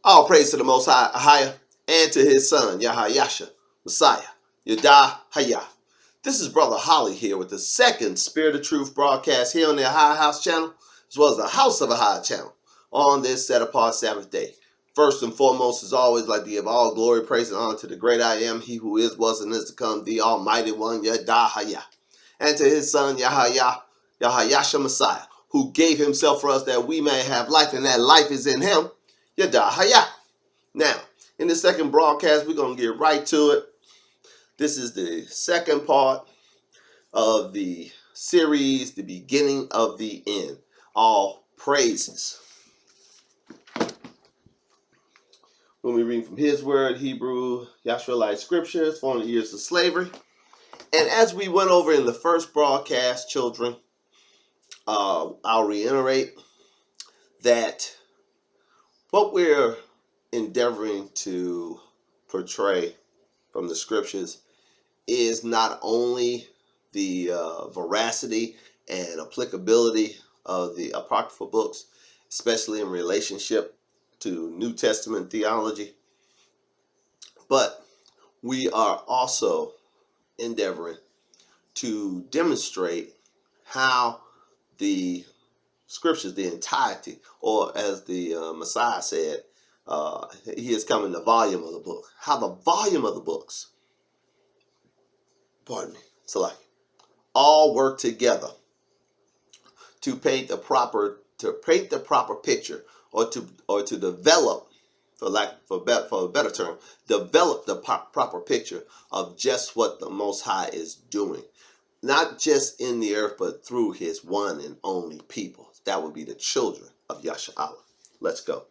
All praise to the Most High, AHAYAH, and to his son, YAHAYAH, Messiah, YAHAYAH. This is Brother Holly here with the second Spirit of Truth broadcast here on the AHAYAH'S channel, as well as the House of AHAYAH channel, on this set-apart Sabbath day. First and foremost, as always, like to give all glory, praise, and honor to the great I am, he who is, was, and is to come, the Almighty One, YAHAYAH, and to his son, YAHAYAH, YAHAYAH Messiah, who gave himself for us that we may have life, and that life is in him, YAHAYAH. Now, in the second broadcast, we're going to get right to it. This is the second part of the series, the beginning of the end. All praises. When we read from his word, Hebrew, Yahshua scriptures, 400 years of slavery. And as we went over in the first broadcast, children, I'll reiterate that what we're endeavoring to portray from the scriptures is not only the veracity and applicability of the apocryphal books, especially in relationship to New Testament theology, but we are also endeavoring to demonstrate how the scriptures, the entirety, or as the Messiah said, he is coming the volume of the book, how the volume of the books, all work together to paint the proper picture, or to develop, for a better term, develop the proper picture of just what the Most High is doing, not just in the earth, but through his one and only people. That would be the children of Yahshua. Let's go.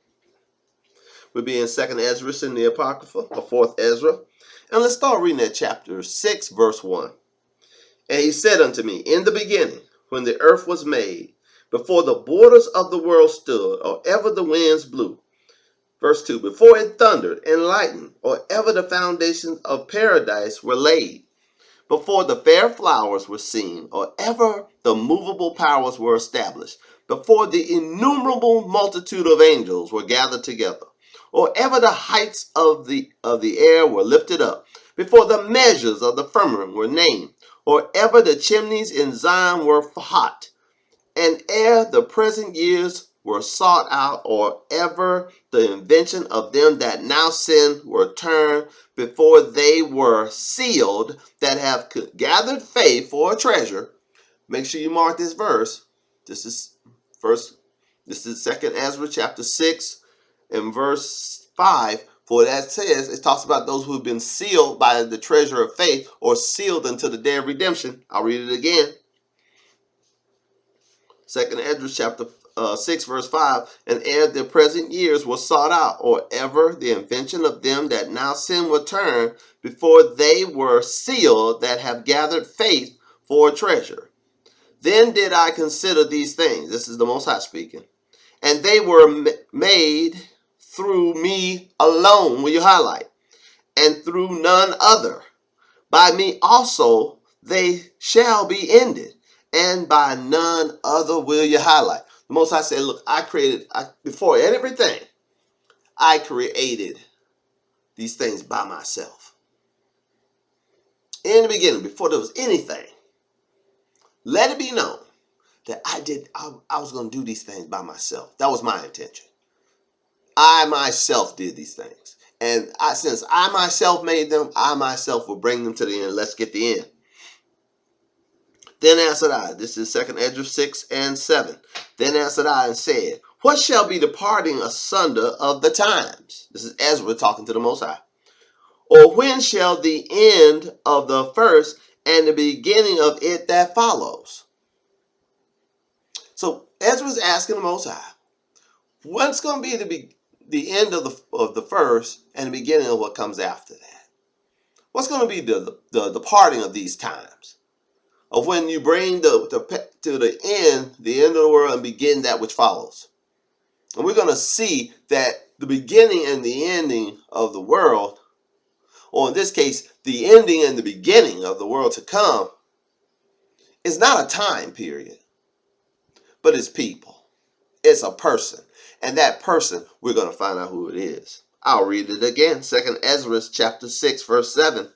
We'll be in 2nd Ezra in the Apocrypha, or 4th Ezra. And let's start reading at chapter 6, verse 1. And he said unto me, in the beginning, when the earth was made, before the borders of the world stood, or ever the winds blew. Verse 2, before it thundered and lightened, or ever the foundations of paradise were laid. Before the fair flowers were seen, or ever the movable powers were established. Before the innumerable multitude of angels were gathered together, or ever the heights of the air were lifted up. Before the measures of the firmament were named, or ever the chimneys in Zion were hot, and ere the present years were sought out, or ever the invention of them that now sin were turned, before they were sealed, that have gathered faith for a treasure. Make sure you mark this verse. This is 2nd Ezra chapter 6 and verse 5. For that says, it talks about those who have been sealed by the treasure of faith, or sealed until the day of redemption. I'll read it again. 2nd Ezra chapter 6 verse 5. And ere the present years were sought out, or ever the invention of them that now sin were turned, before they were sealed, that have gathered faith for a treasure. Then did I consider these things. This is the Most High speaking. And they were made through me alone, will you highlight? And through none other. By me also they shall be ended, and by none other will you highlight. The Most High said, look, before everything, I created these things by myself. In the beginning, before there was anything, let it be known that I was going to do these things by myself. That was my intention. I myself did these things. And since I myself made them, I myself will bring them to the end. Let's get the end. Then answered I, this is 2nd Ezra 6 and 7. Then answered I and said, what shall be the parting asunder of the times? This is Ezra talking to the Most High. Or when shall the end of the first and the beginning of it that follows? So Ezra's asking the Most High, what's going to be the end of the first and the beginning of what comes after that? What's going to be the parting of these times? Of when you bring to the end of the world, and begin that which follows. And we're going to see that the beginning and the ending of the world, or in this case, the ending and the beginning of the world to come, is not a time period, but it's people. It's a person. And that person, we're going to find out who it is. I'll read it again. 2nd Ezra chapter 6, verse 7.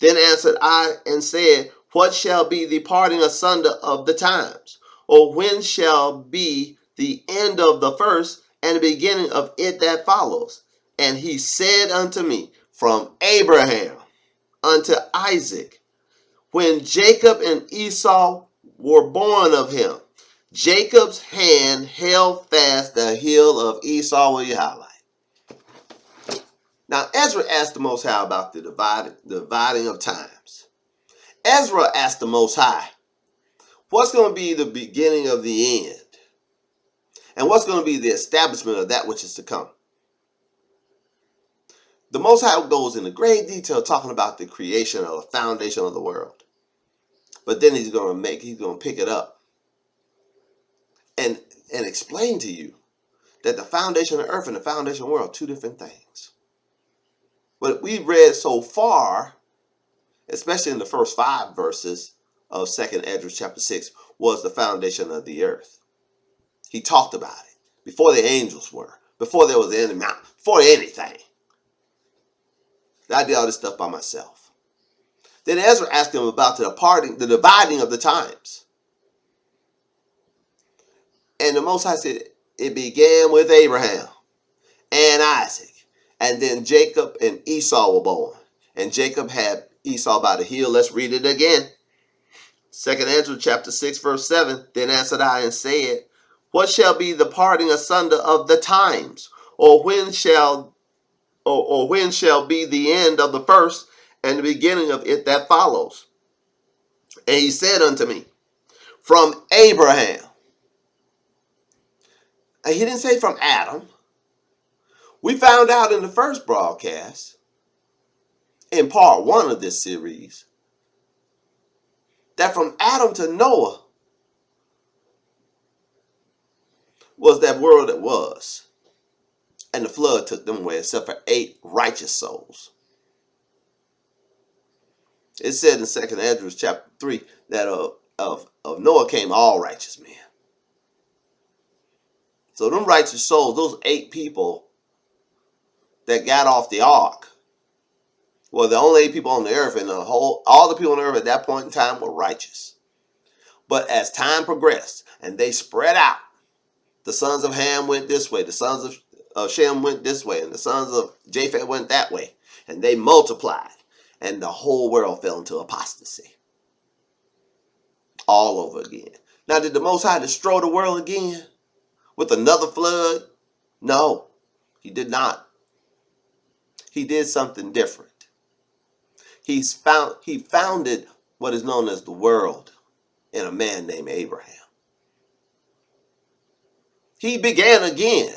Then answered I and said, what shall be the parting asunder of the times? Or when shall be the end of the first and the beginning of it that follows? And he said unto me, from Abraham unto Isaac, when Jacob and Esau were born of him, Jacob's hand held fast the heel of Esau. Will you highlight? Now Ezra asked the Most High about the dividing of times. Ezra asked the Most High, what's going to be the beginning of the end? And what's going to be the establishment of that which is to come? The Most High goes into great detail talking about the creation of the foundation of the world. But then he's going to pick it up and explain to you that the foundation of earth and the foundation of the world are two different things. What we've read so far, especially in the first 5 verses of 2nd Ezra chapter 6, was the foundation of the earth. He talked about it before the angels were, before there was any mountain, before anything. I did all this stuff by myself. Then Ezra asked him about the dividing of the times. And the Most High said, it began with Abraham and Isaac. And then Jacob and Esau were born. And Jacob had Esau by the heel. Let's read it again. 2nd Ezra chapter 6 verse 7. Then answered I and said, what shall be the parting asunder of the times? Or when shall be the end of the first and the beginning of it that follows? And he said unto me, from Abraham. And he didn't say from Adam. We found out in the first broadcast, in part 1 of this series, that from Adam to Noah was that world that was. And the flood took them away, except for 8 righteous souls. It said in 2nd Ezra chapter 3 that of Noah came all righteous men. So them righteous souls, those 8 people that got off the ark, were the only 8 people on the earth, and all the people on the earth at that point in time were righteous. But as time progressed and they spread out, the sons of Ham went this way, the sons of Shem went this way, and the sons of Japheth went that way, and they multiplied, and the whole world fell into apostasy all over again. Now, did the Most High destroy the world again with another flood? No, he did not. He did something different. He founded what is known as the world in a man named Abraham. He began again.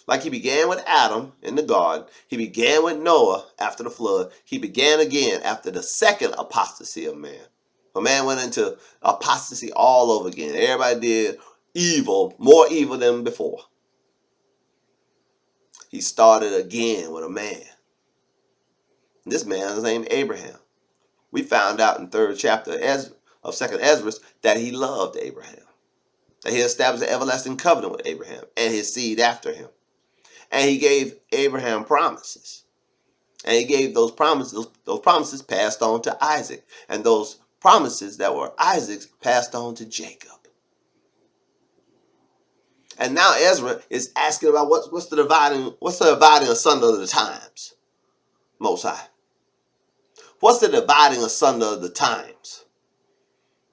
Like he began with Adam in the garden. He began with Noah after the flood. He began again after the second apostasy of man. A man went into apostasy all over again. Everybody did evil, more evil than before. He started again with a man. This man is named Abraham. We found out in 3rd chapter of 2nd Ezra that he loved Abraham. That he established an everlasting covenant with Abraham and his seed after him. And he gave Abraham promises. And he gave those promises passed on to Isaac. And those promises that were Isaac's passed on to Jacob. And now Ezra is asking about what's the dividing asunder of the times, Most High. What's the dividing asunder of the times?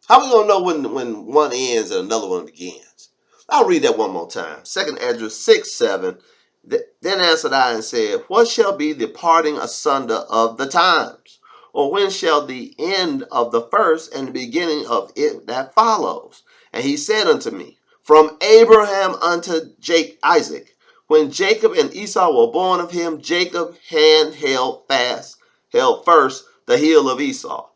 How are we going to know when one ends and another one begins? I'll read that one more time. 2nd Ezra 6, 7. Then answered I and said, what shall be the parting asunder of the times? Or when shall the end of the first and the beginning of it that follows? And he said unto me, from Abraham unto Isaac, when Jacob and Esau were born of him, Jacob's hand held first the heel of Esau.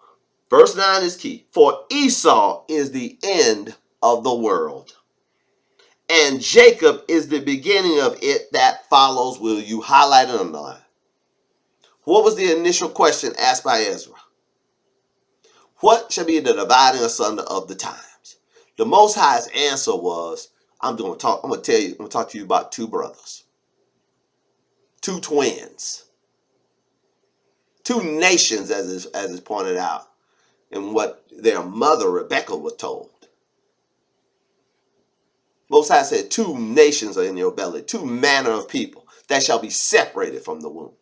Verse 9 is key. For Esau is the end of the world, and Jacob is the beginning of it that follows. Will you highlight and underline? What was the initial question asked by Ezra? What shall be the dividing asunder of the times? The Most High's answer was I'm going to talk to you about two brothers, two twins, two nations, as is pointed out in what their mother Rebecca was told. Most High said, two nations are in your belly, two manner of people that shall be separated from the womb.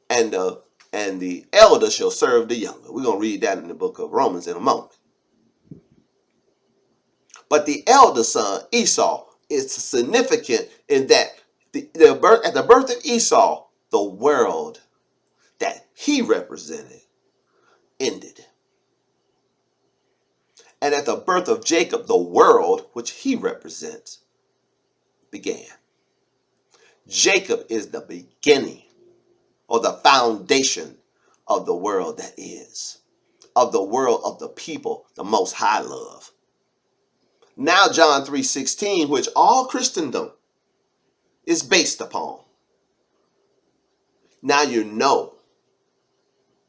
And the elder shall serve the younger. We're going to read that in the book of Romans in a moment. But the elder son, Esau, is significant in that at the birth of Esau, the world that he represented ended. And at the birth of Jacob, the world which he represents began. Jacob is the beginning or the foundation of the world that is, of the world of the people the Most High love. Now John 3:16, which all Christendom is based upon. Now you know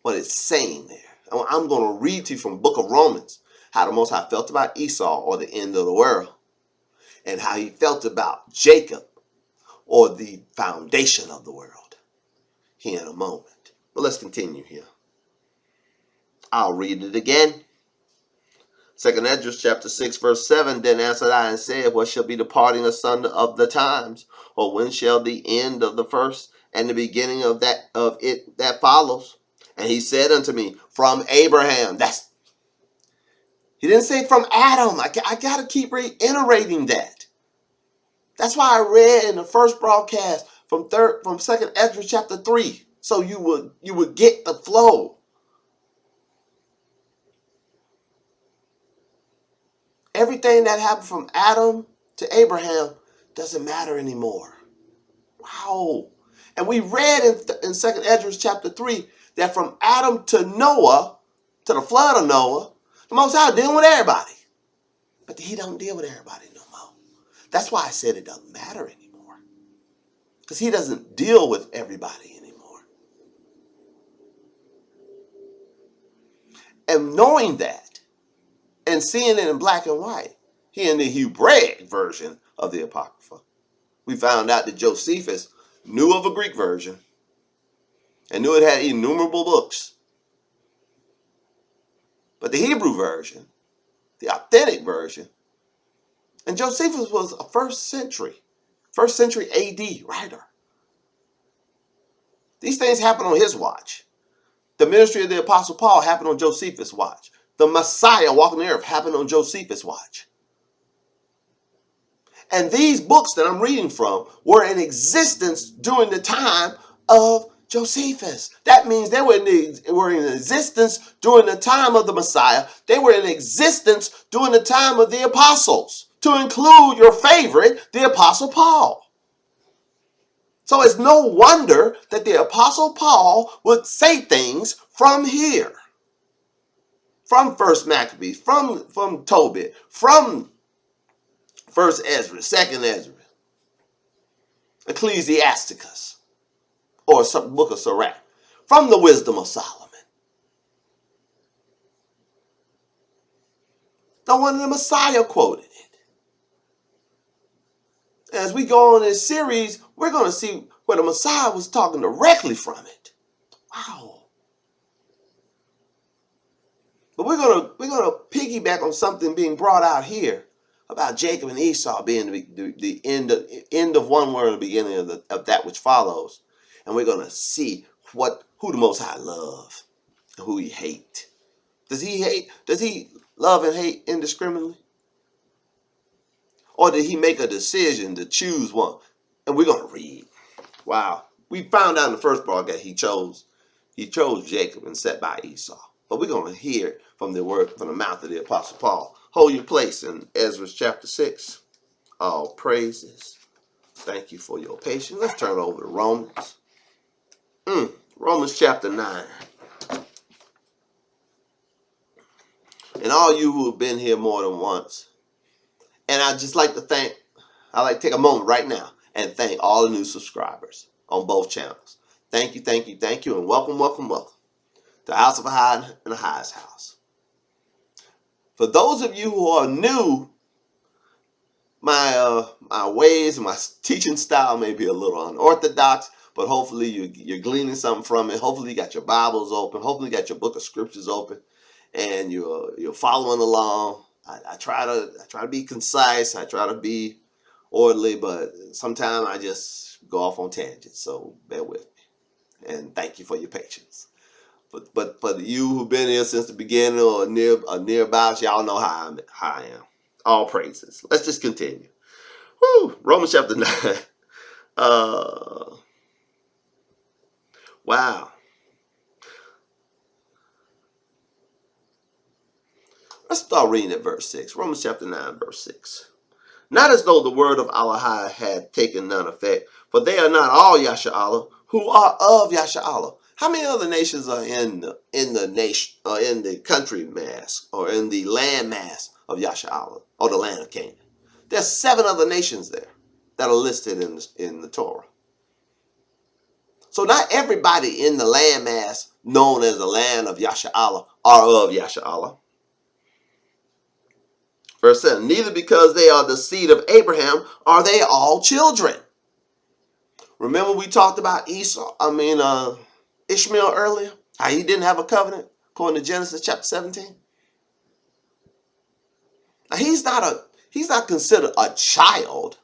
what it's saying there. I'm going to read to you from the book of Romans how the Most High felt about Esau, or the end of the world, and how he felt about Jacob, or the foundation of the world, here in a moment. But let's continue here. I'll read it again. 2 Esdras chapter 6 verse 7, then answered I and said, what shall be the parting asunder of the times? Or when shall the end of the first and the beginning of it that follows? And he said unto me, from Abraham. He didn't say from Adam. I got to keep reiterating that. That's why I read in the first broadcast from 2 Esdras chapter 3, so you would get the flow. Everything that happened from Adam to Abraham doesn't matter anymore. Wow. And we read in 2 Esdras chapter 3 that from Adam to Noah, to the flood of Noah, the Most High dealing with everybody. But he don't deal with everybody no more. That's why I said it doesn't matter anymore. Because he doesn't deal with everybody anymore. And knowing that, and seeing it in black and white, here in the Hebraic version of the Apocrypha, we found out that Josephus knew of a Greek version and knew it had innumerable books. But the Hebrew version, the authentic version, and Josephus was a first century AD writer. These things happened on his watch. The ministry of the Apostle Paul happened on Josephus' watch. The Messiah walking the earth happened on Josephus' watch. And these books that I'm reading from were in existence during the time of Josephus. That means they were in existence during the time of the Messiah. They were in existence during the time of the apostles, to include your favorite, the Apostle Paul. So it's no wonder that the Apostle Paul would say things from here, from First Maccabees, from Tobit, from First Ezra, Second Ezra, Ecclesiasticus, or some book of Sirach, from the wisdom of Solomon. No wonder the Messiah quoted it. As we go on this series, we're going to see where the Messiah was talking directly from it. Wow. But we're gonna piggyback on something being brought out here about Jacob and Esau being the end of one world and the beginning of that which follows, and we're gonna see who the Most High love and who he hate. Does he love and hate indiscriminately, or did he make a decision to choose one? And we're gonna read. Wow, we found out in the first broadcast he chose Jacob and set by Esau. But we're going to hear from the mouth of the Apostle Paul. Hold your place in Ezra chapter 6. All praises. Thank you for your patience. Let's turn over to Romans. Romans chapter 9. And all you who have been here more than once. And I'd just like to take a moment right now and thank all the new subscribers on both channels. Thank you, and welcome to House of AHAYAH and AHAYAH'S house. For those of you who are new my ways, my teaching style may be a little unorthodox, but hopefully you're gleaning something from it. Hopefully you got your Bibles open. Hopefully you got your book of scriptures open, and you're following along. I try to be concise. I try to be orderly, but sometimes I just go off on tangents. So bear with me, and thank you for your patience. But for you who've been here since the beginning or nearby, y'all know how I am. All praises. Let's just continue. Woo! Romans chapter 9. Wow. Let's start reading at verse 6. Romans chapter 9, verse 6. Not as though the word of AHAYAH had taken none effect, for they are not all YAHAYAH who are of YAHAYAH. How many other nations are in the nation, or in the country mass, or in the land mass of YAHAYAH, or the land of Canaan? There's 7 other nations there that are listed in the Torah. So not everybody in the land mass known as the land of YAHAYAH are of YAHAYAH. Verse 7, neither because they are the seed of Abraham are they all children. Remember we talked about Ishmael earlier? How he didn't have a covenant according to Genesis chapter 17? Now he's not considered a child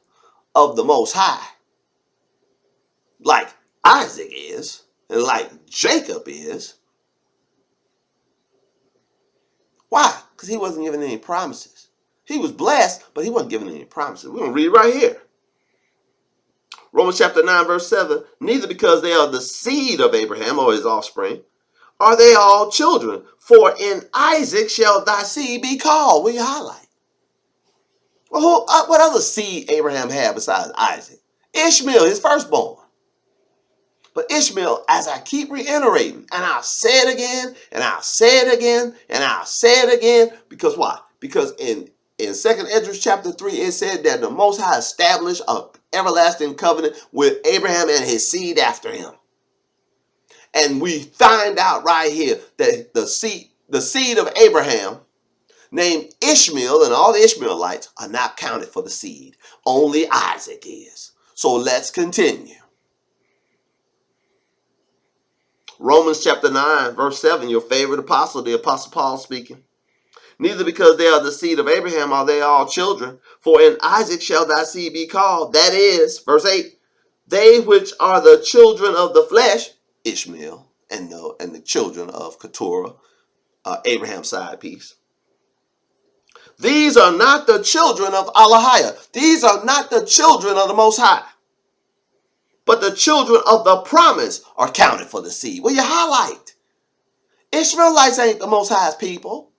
of the Most High like Isaac is and like Jacob is. Why? Because he wasn't given any promises. He was blessed, but he wasn't given any promises. We're going to read right here. Romans chapter 9, verse 7, neither because they are the seed of Abraham or his offspring are they all children, for in Isaac shall thy seed be called. Will you highlight? Well, what other seed Abraham had besides Isaac? Ishmael, his firstborn. But Ishmael, as I keep reiterating, and I'll say it again, and I'll say it again, and I'll say it again, because why? Because in 2nd Esdras chapter 3, it said that the Most High established an everlasting covenant with Abraham and his seed after him. And we find out right here that the seed of Abraham, named Ishmael, and all the Ishmaelites are not counted for the seed. Only Isaac is. So let's continue. Romans chapter 9, verse 7, your favorite apostle, the Apostle Paul speaking. Neither because they are the seed of Abraham are they all children, for in Isaac shall thy seed be called. That is, verse 8, they which are the children of the flesh, Ishmael, and the children of Keturah, Abraham's side piece. These are not the children of AHAYAH. These are not the children of the Most High. But the children of the promise are counted for the seed. Well, you highlight. Ishmaelites ain't the Most High's people.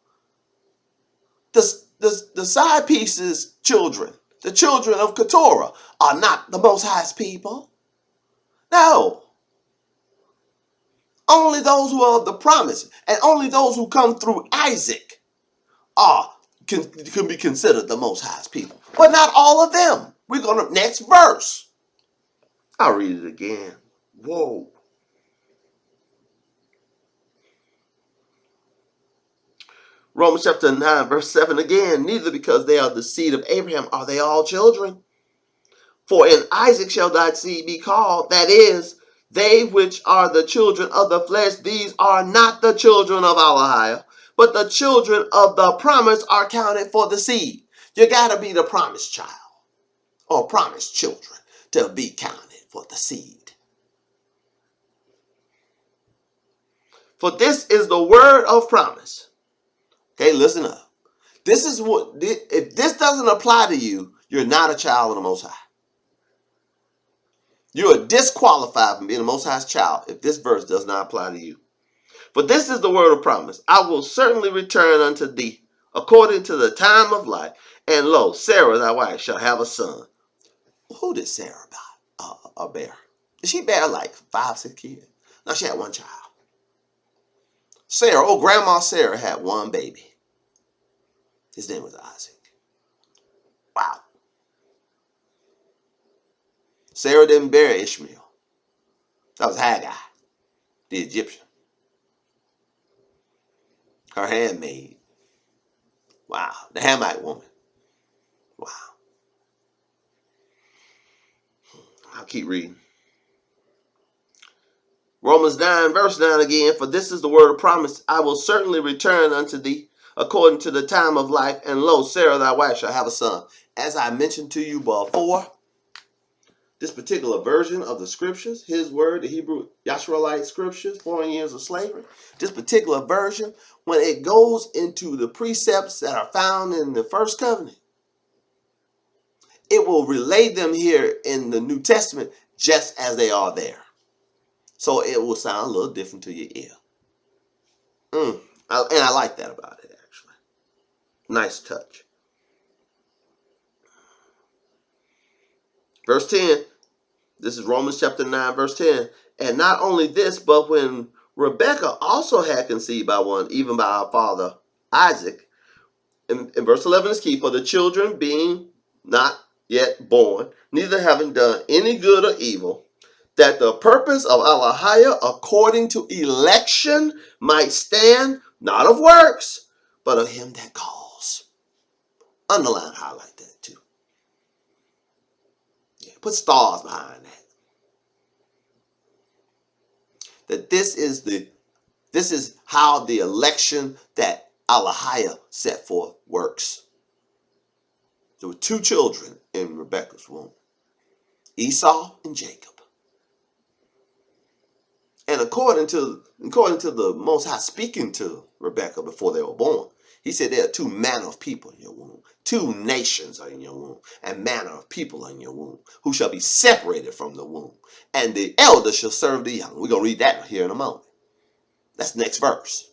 The side pieces children, the children of Keturah, are not the Most High's people. No. Only those who are of the promise, and only those who come through Isaac can be considered the Most High's people. But not all of them. We're going to next verse. I'll read it again. Whoa. Romans chapter 9, verse 7 again. Neither because they are the seed of Abraham are they all children. For in Isaac shall thy seed be called. That is, they which are the children of the flesh, these are not the children of AHAYAH, but the children of the promise are counted for the seed. You got to be the promised child or promised children to be counted for the seed. For this is the word of promise. Okay, listen up. This is what, if this doesn't apply to you, you're not a child of the Most High. You are disqualified from being the Most High's child if this verse does not apply to you. For this is the word of promise. I will certainly return unto thee according to the time of life. And lo, Sarah thy wife shall have a son. Who did Sarah bear? Did she bear like 5, 6 kids? No, she had one child. Sarah, Grandma Sarah had one baby. His name was Isaac. Wow. Sarah didn't bear Ishmael. That was Hagar, the Egyptian. Her handmaid. Wow. The Hamite woman. Wow. I'll keep reading. Romans 9, verse 9 again. For this is the word of promise. I will certainly return unto thee according to the time of life. And lo, Sarah thy wife shall have a son. As I mentioned to you before, this particular version of the scriptures, his word, the Hebrew Yahshua scriptures, 400 years of slavery, this particular version, when it goes into the precepts that are found in the first covenant, it will relay them here in the New Testament just as they are there. So it will sound a little different to your ear. And I like that about it, actually. Nice touch. Verse 10. This is Romans chapter 9, verse 10. And not only this, but when Rebekah also had conceived by one, even by our father Isaac, in verse 11 is key, for the children being not yet born, neither having done any good or evil, that the purpose of AHAYAH according to election might stand, not of works, but of him that calls. Underline, highlight that too. Yeah, put stars behind that. That this is how the election that AHAYAH set forth works. There were two children in Rebekah's womb, Esau and Jacob. And according to the Most High speaking to Rebekah before they were born, he said there are two manner of people in your womb. Two nations are in your womb, and manner of people are in your womb, who shall be separated from the womb. And the elder shall serve the young. We're going to read that here in a moment. That's the next verse.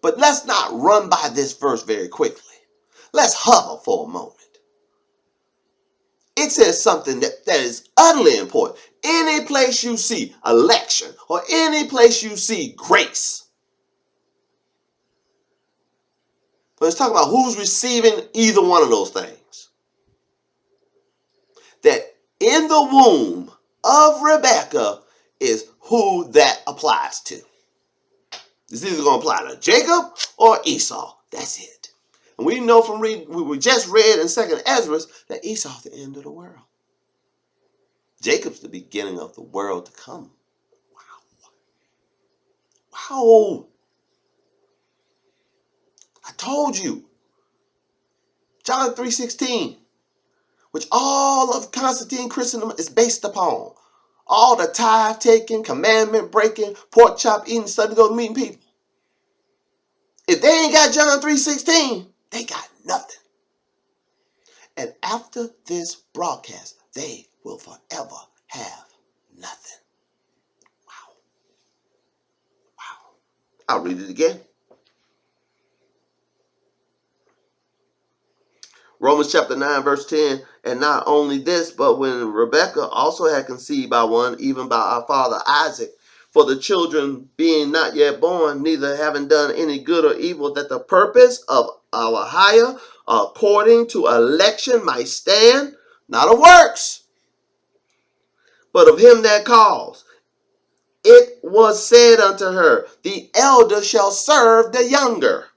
But let's not run by this verse very quickly. Let's hover for a moment. It says something that is utterly important. Any place you see election or any place you see grace, let's talk about who's receiving either one of those things. That in the womb of Rebekah is who that applies to. It's either going to apply to Jacob or Esau. That's it. And we know from reading, we just read in 2nd Ezra that Esau's the end of the world. Jacob's the beginning of the world to come. Wow. I told you. John 3:16, which all of Constantine Christendom is based upon. All the tithe taking, commandment breaking, pork chop eating, Sunday go meeting people. If they ain't got John 3:16, they got nothing. And after this broadcast, they will forever have nothing. Wow. Wow. I'll read it again. Romans chapter 9, verse 10, and not only this, but when Rebekah also had conceived by one, even by our father Isaac, for the children being not yet born, neither having done any good or evil, that the purpose of AHAYAH according to election might stand, not of works, but of him that calls. It was said unto her, the elder shall serve the younger.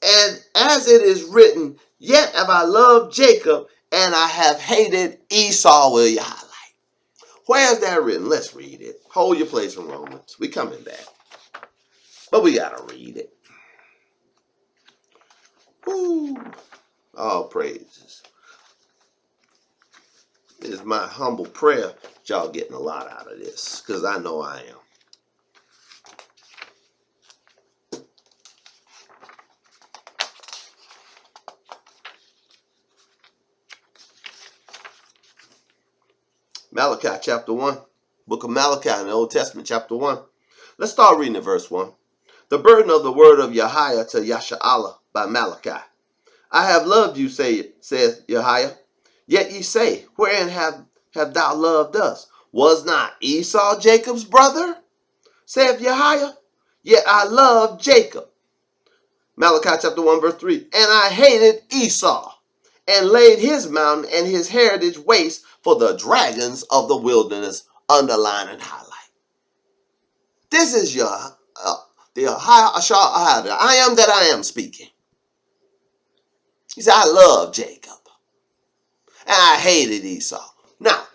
And as it is written, yet have I loved Jacob, and I have hated Esau, will you highlight? Where's that written? Let's read it. Hold your place in Romans. We coming back. But we got to read it. Woo. All praises. It is my humble prayer that y'all getting a lot out of this, because I know I am. Malachi chapter 1. Book of Malachi in the Old Testament chapter 1. Let's start reading at verse 1. The burden of the word of YAHAYAH to Yasharahla by Malachi. I have loved you, saith YAHAYAH. Yet ye say, wherein have thou loved us? Was not Esau Jacob's brother? Saith YAHAYAH. Yet I loved Jacob. Malachi chapter 1 verse 3. And I hated Esau, and laid his mountain and his heritage waste for the dragons of the wilderness. Underline and highlight. This is the AHAYAH, I am that I am speaking. He said, I love Jacob, and I hated Esau. Now,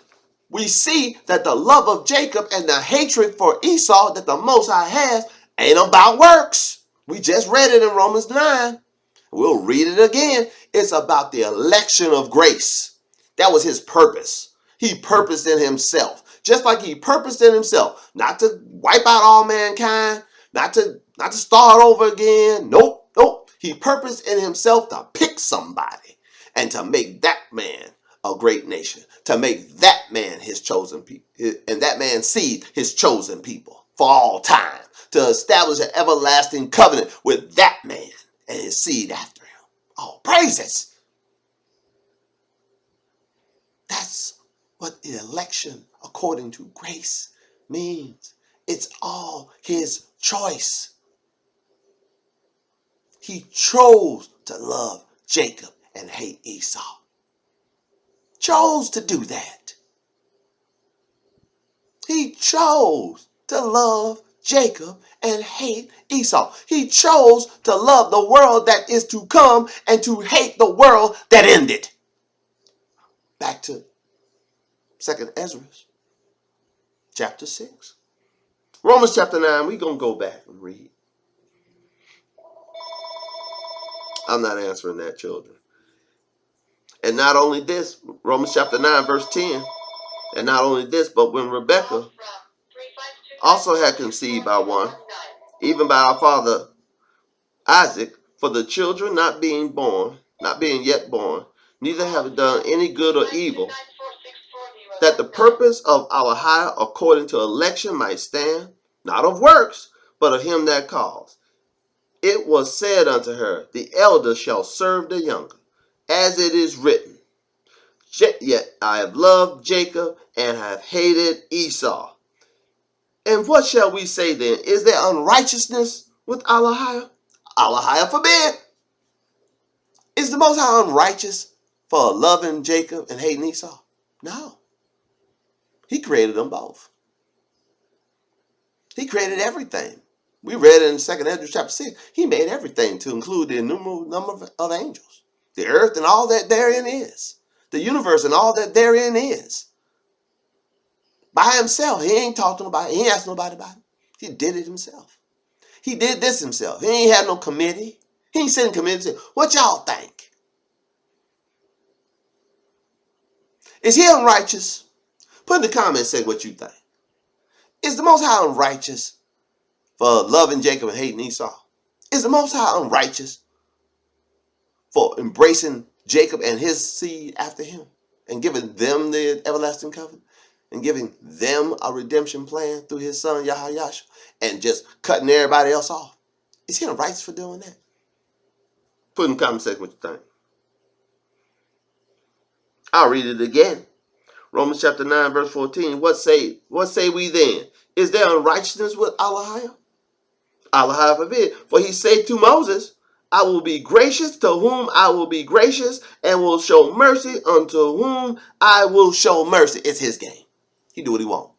we see that the love of Jacob and the hatred for Esau that the Most High has ain't about works. We just read it in Romans 9. We'll read it again. It's about the election of grace. That was his purpose. He purposed in himself. Just like he purposed in himself. Not to wipe out all mankind. Not to start over again. Nope. He purposed in himself to pick somebody and to make that man a great nation. To make that man his chosen people. And that man's seed his chosen people for all time. To establish an everlasting covenant with that man and his seed after him. Oh, praises. That's what the election according to grace means. It's all his choice. He chose to love Jacob and hate Esau. Chose to do that. He chose to love Jacob and hate Esau. He chose to love the world that is to come and to hate the world that ended. Back to 2nd Ezra, chapter 6. Romans chapter 9, we're going to go back and read. I'm not answering that, children. And not only this, Romans chapter 9, verse 10. And not only this, but when Rebekah also had conceived by one, even by our father Isaac, for the children not being yet born, neither have done any good or evil, that the purpose of AHAYAH according to election might stand, not of works, but of him that calls. It was said unto her, the elder shall serve the younger, as it is written, yet I have loved Jacob and have hated Esau. And what shall we say then? Is there unrighteousness with AHAYAH? AHAYAH forbid. Is the Most High unrighteous for loving Jacob and hating Esau? No. He created them both. He created everything. We read in 2nd Ezra chapter 6. He made everything to include the innumerable number of angels. The earth and all that therein is. The universe and all that therein is. By himself. He ain't talked to nobody. He ain't asked nobody about it. He did it himself. He did this himself. He ain't had no committee. He ain't sitting committee and say, what y'all think? Is he unrighteous? Put in the comments, say what you think. Is the Most High unrighteous for loving Jacob and hating Esau? Is the Most High unrighteous for embracing Jacob and his seed after him and giving them the everlasting covenant and giving them a redemption plan through his son YAHAYAH and just cutting everybody else off? Is he unrighteous for doing that? Put in the comment section what you think. I'll read it again. Romans chapter 9, verse 14. What say we then? Is there unrighteousness with AHAYAH? AHAYAH forbid. For he said to Moses, I will be gracious to whom I will be gracious, and will show mercy unto whom I will show mercy. It's his game. He do what he want.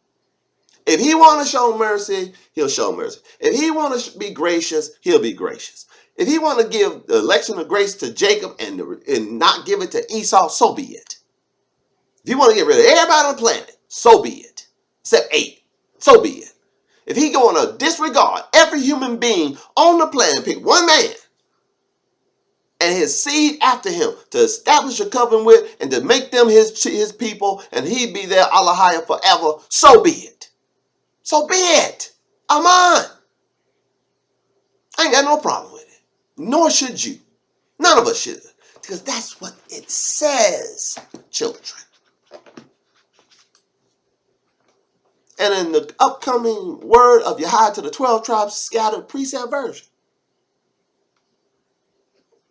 If he want to show mercy, he'll show mercy. If he want to be gracious, he'll be gracious. If he want to give the election of grace to Jacob and not give it to Esau, so be it. If you want to get rid of everybody on the planet, so be it. Except 8. So be it. If he going to disregard every human being on the planet, pick one man and his seed after him to establish a covenant with and to make them his people, and he be their AHAYAH forever, so be it. So be it. I'm on. I ain't got no problem with it. Nor should you. None of us should. Because that's what it says, children. And in the upcoming word of YAHAYAH to the 12 tribes scattered precept version,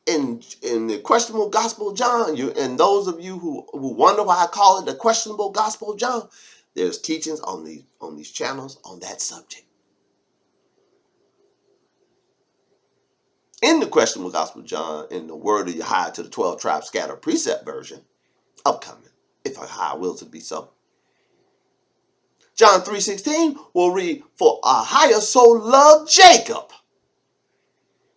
in the questionable gospel of John, and those of you who wonder why I call it the questionable gospel of John, there's teachings on these channels on that subject. In the questionable gospel of John, in the word of YAHAYAH to the 12 tribes scattered precept version, upcoming, if YAHAYAH wills it be so, John 3:16 will read, for AHAYAH so loved Jacob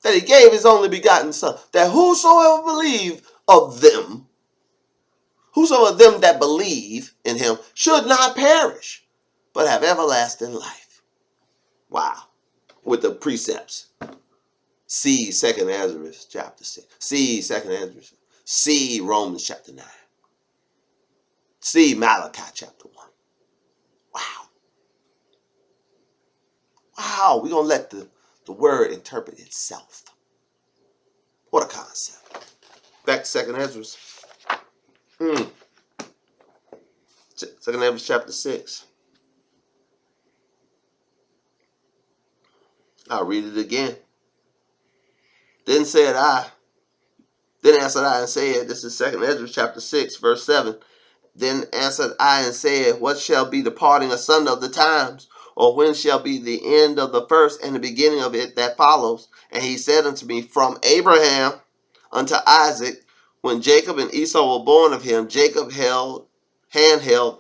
that he gave his only begotten son, that whosoever believe of them whoso of them that believe in him should not perish, but have everlasting life. Wow. With the precepts. See 2nd Ezra chapter 6. See 2nd Ezra. See Romans chapter 9. See Malachi chapter 1. Wow. Wow. We're going to let the word interpret itself. What a concept. Back to 2nd Ezra. 2nd Ezra chapter 6. I'll read it again. Then answered I and said, this is 2nd Ezra chapter 6, verse 7. Then answered I and said, what shall be the parting asunder of the times? Or when shall be the end of the first and the beginning of it that follows? And he said unto me, from Abraham unto Isaac, when Jacob and Esau were born of him, Jacob held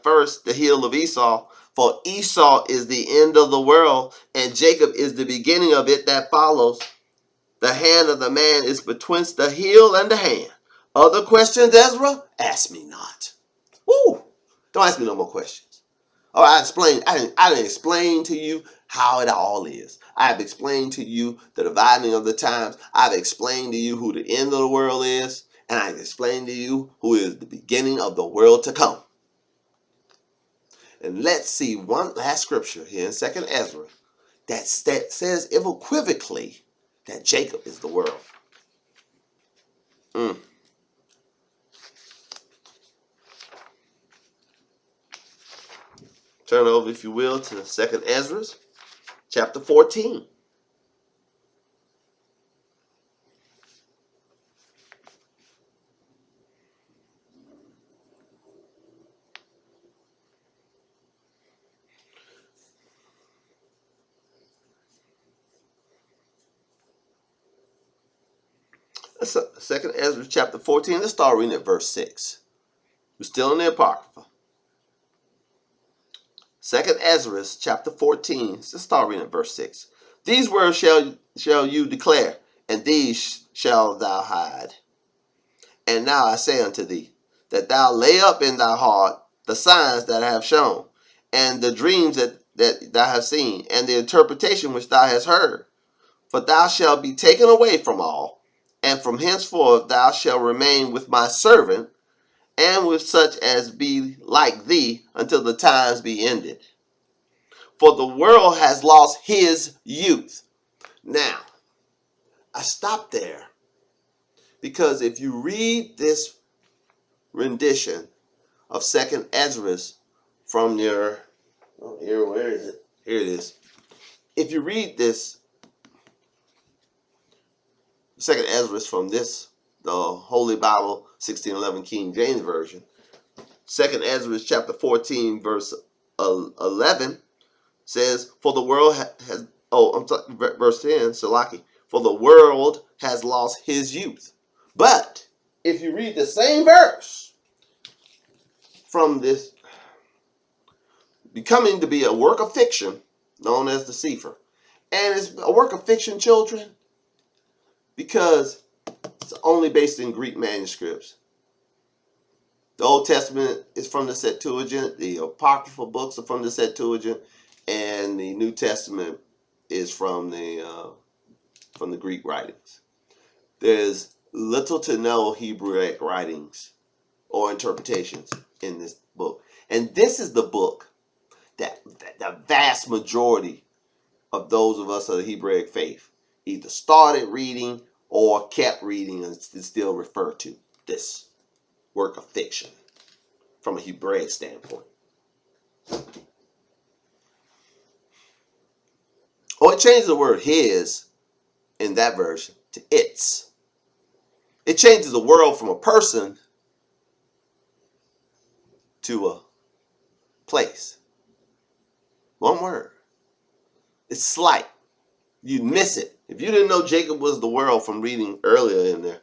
first the heel of Esau, for Esau is the end of the world, and Jacob is the beginning of it that follows. The hand of the man is betwixt the heel and the hand. Other questions, Ezra? Ask me not. Woo! Don't ask me no more questions. All right, I didn't explain to you how it all is. I have explained to you the dividing of the times. I've explained to you who the end of the world is. And I've explained to you who is the beginning of the world to come. And let's see one last scripture here in 2nd Ezra that says unequivocally that Jacob is the world. Turn over, if you will, to 2nd Ezra, chapter 14. That's 2nd Ezra, chapter 14. Let's start reading at verse 6. We're still in the Apocrypha. 2nd Ezra, chapter 14. Let's start reading at verse 6. These words shall you declare, and these shall thou hide. And now I say unto thee, that thou lay up in thy heart the signs that I have shown, and the dreams that thou hast seen, and the interpretation which thou hast heard. For thou shalt be taken away from all, and from henceforth thou shalt remain with my servant, and with such as be like thee, until the times be ended. For the world has lost his youth. Now, I stopped there because if you read this rendition of 2nd Ezra from your, where is it? Here it is. If you read this 2nd Ezra from the Holy Bible, 1611 King James Version, 2nd Ezra chapter 14 verse 11 says, for the world has, verse 10, Salaki, for the world has lost his youth. But if you read the same verse from this becoming to be a work of fiction known as the Sefer, and it's a work of fiction, children, because it's only based in Greek manuscripts. The Old Testament is from the Septuagint, the Apocryphal books are from the Septuagint, and the New Testament is from the Greek writings. There's little to no Hebraic writings or interpretations in this book. And this is the book that the vast majority of those of us of the Hebraic faith either started reading or kept reading and still refer to this work of fiction from a Hebraic standpoint. Or it changes the word his in that version to its. It changes the world from a person to a place. One word. It's slight. You'd miss it. If you didn't know Jacob was the world from reading earlier in there,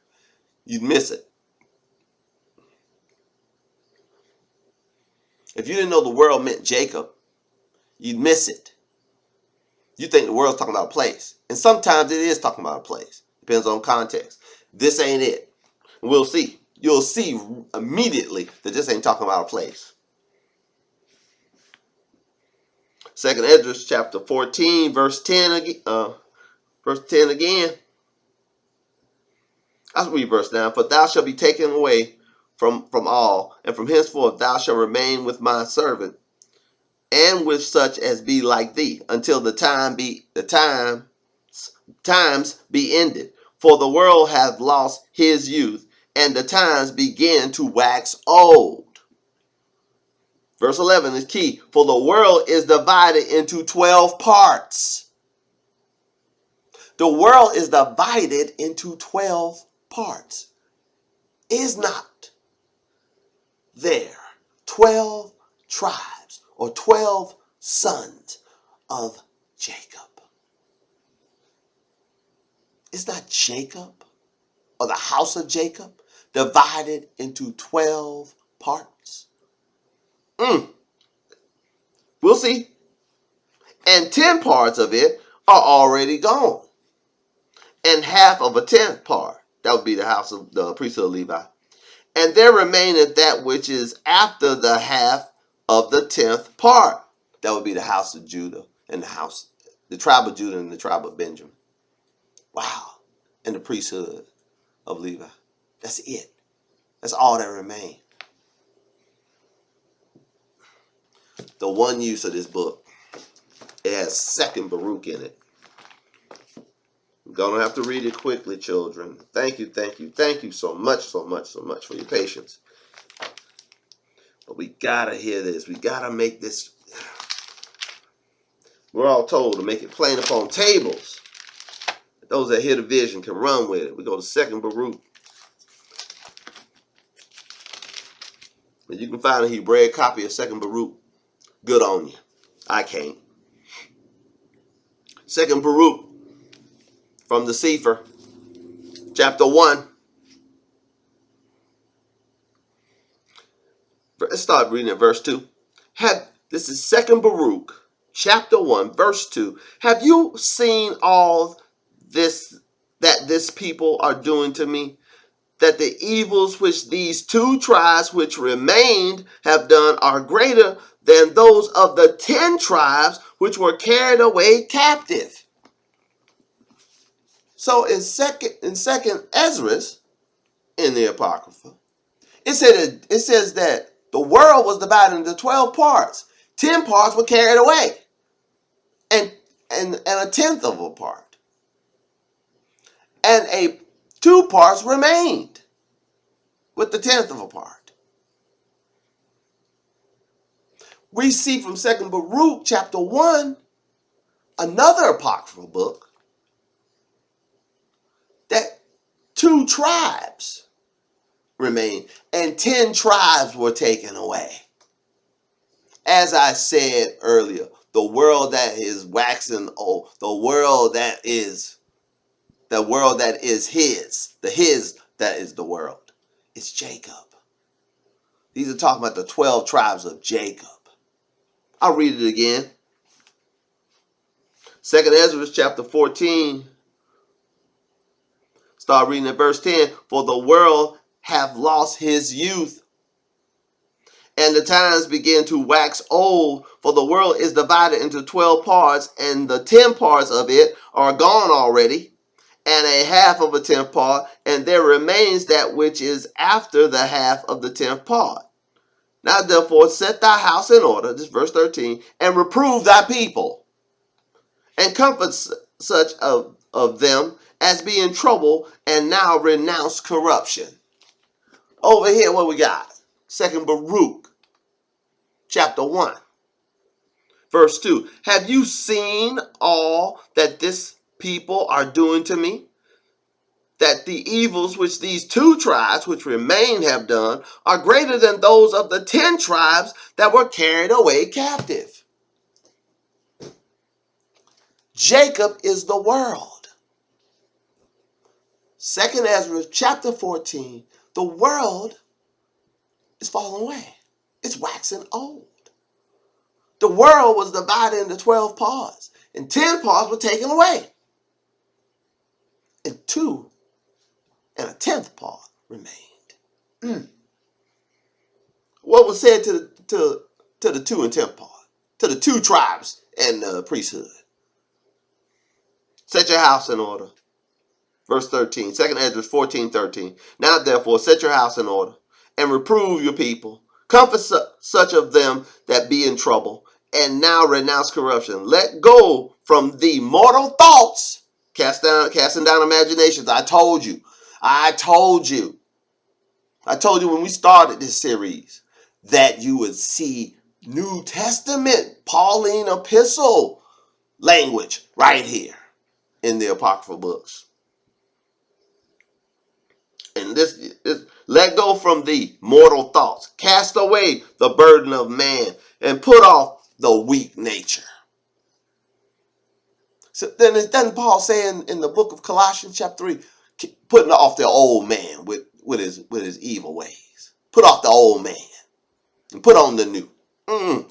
you'd miss it. If you didn't know the world meant Jacob, you'd miss it. You think the world's talking about a place. And sometimes it is talking about a place. Depends on context. This ain't it. We'll see. you'll see immediately that this ain't talking about a place. 2nd Esdras chapter 14, verse 10 again. Verse 10 again. I'll read verse 9. For thou shalt be taken away from all, and from henceforth thou shalt remain with my servant, and with such as be like thee, until times be ended. For the world hath lost his youth, and the times begin to wax old. Verse 11 is key. For the world is divided into 12 parts. The world is divided into 12 parts. Is not there 12 tribes or 12 sons of Jacob? Is not Jacob or the house of Jacob divided into 12 parts? We'll see. And 10 parts of it are already gone. And half of a 10th part, that would be the house of the priesthood of Levi. And there remaineth that which is after the half of the 10th part. That would be the house of Judah and the tribe of Judah and the tribe of Benjamin. Wow. And the priesthood of Levi. That's it. That's all that remains. The one use of this book, it has 2nd Baruch in it. I'm going to have to read it quickly, children. Thank you so much for your patience. But we got to hear this. We got to make this. We're all told to make it plain upon tables. Those that hear the vision can run with it. We go to 2nd Baruch. And you can find a Hebraic copy of 2nd Baruch. Good on you. I can't. 2nd Baruch from the Sefer, chapter 1. Let's start reading at verse 2. This is 2nd Baruch, chapter 1, verse 2. Have you seen all this that this people are doing to me? That the evils which these 2 tribes which remained have done are greater than those of the 10 tribes which were carried away captive. So in second Esdras, in the Apocrypha, it says that the world was divided into 12 parts. 10 parts were carried away. And a 10th of a part. And 2 parts remained with the 10th of a part. We see from 2nd Baruch chapter 1, another apocryphal book, that 2 tribes remained and 10 tribes were taken away. As I said earlier, the world that is waxing old, the world that is his that is the world. It's Jacob. These are talking about the 12 tribes of Jacob. I'll read it again. 2nd Esdras chapter 14. Start reading at verse 10. For the world hath lost his youth, and the times begin to wax old. For the world is divided into 12 parts, and the 10 parts of it are gone already, and a half of a 10th part, and there remains that which is after the half of the 10th part. Now therefore set thy house in order, this is verse 13, and reprove thy people, and comfort such of them as be in trouble, and now renounce corruption. Over here, what we got? 2nd Baruch, chapter 1, verse 2. Have you seen all that this people are doing to me? That the evils which these 2 tribes which remain have done are greater than those of the 10 tribes that were carried away captive. Jacob is the world. 2nd Ezra chapter 14, the world is falling away. It's waxing old. The world was divided into 12 parts, and 10 parts were taken away. And 2 and a 10th part remained. What was said to the 2 and 10th part, to the 2 tribes and the priesthood? Set your house in order. Verse 13, 2 Ezra 14:13. Now therefore set your house in order, and reprove your people. Comfort such of them that be in trouble, and now renounce corruption. Let go from thee mortal thoughts, casting down imaginations. I told you when we started this series that you would see New Testament Pauline epistle language right here in the apocryphal books. And this let go from thee mortal thoughts. Cast away the burden of man and put off the weak nature. So then doesn't Paul say in the book of Colossians chapter 3, putting off the old man with his evil ways. Put off the old man and put on the new.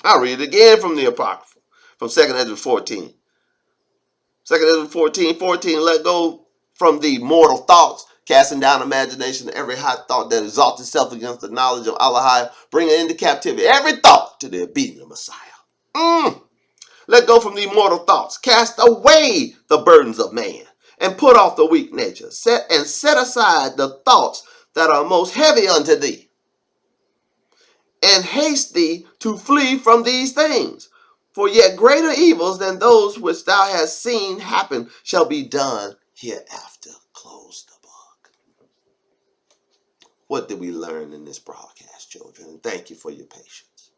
I'll read it again from the Apocrypha, from 2 Ezra 14. 2 Ezra 14:14, let go from the mortal thoughts, casting down imagination, every high thought that exalts itself against the knowledge of AHAYAH, bringing into captivity every thought to the obedience of Messiah. Let go from the mortal thoughts, cast away the burdens of man, and put off the weak nature. Set aside the thoughts that are most heavy unto thee, and haste thee to flee from these things. For yet greater evils than those which thou hast seen happen shall be done hereafter. Close the book. What did we learn in this broadcast, children? And thank you for your patience.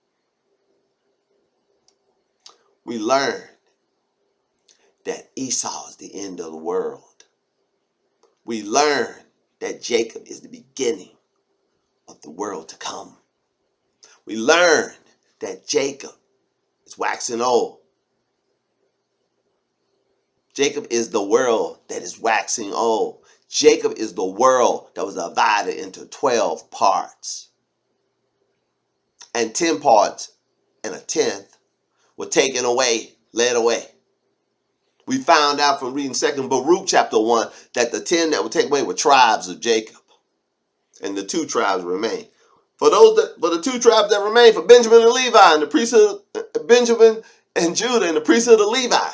We learned that Esau is the end of the world. We learned that Jacob is the beginning of the world to come. We learned that Jacob is waxing old. Jacob is the world that is waxing old. Jacob is the world that was divided into 12 parts. And 10 parts and a 10th were taken away, led away. We found out from reading 2 Baruch chapter 1 that the 10 that were taken away were tribes of Jacob. And the 2 tribes remain. For the 2 tribes that remain, for Benjamin and Levi, and the priesthood, Benjamin and Judah, and the priesthood of Levi,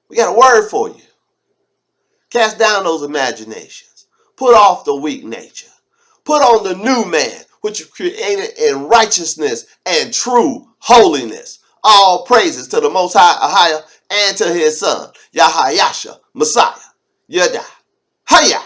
we got a word for you. Cast down those imaginations. Put off the weak nature. Put on the new man, which is created in righteousness and true holiness. All praises to the Most High, AHAYAH, and to his Son, YAHAYAH, Messiah, YAHAYAH.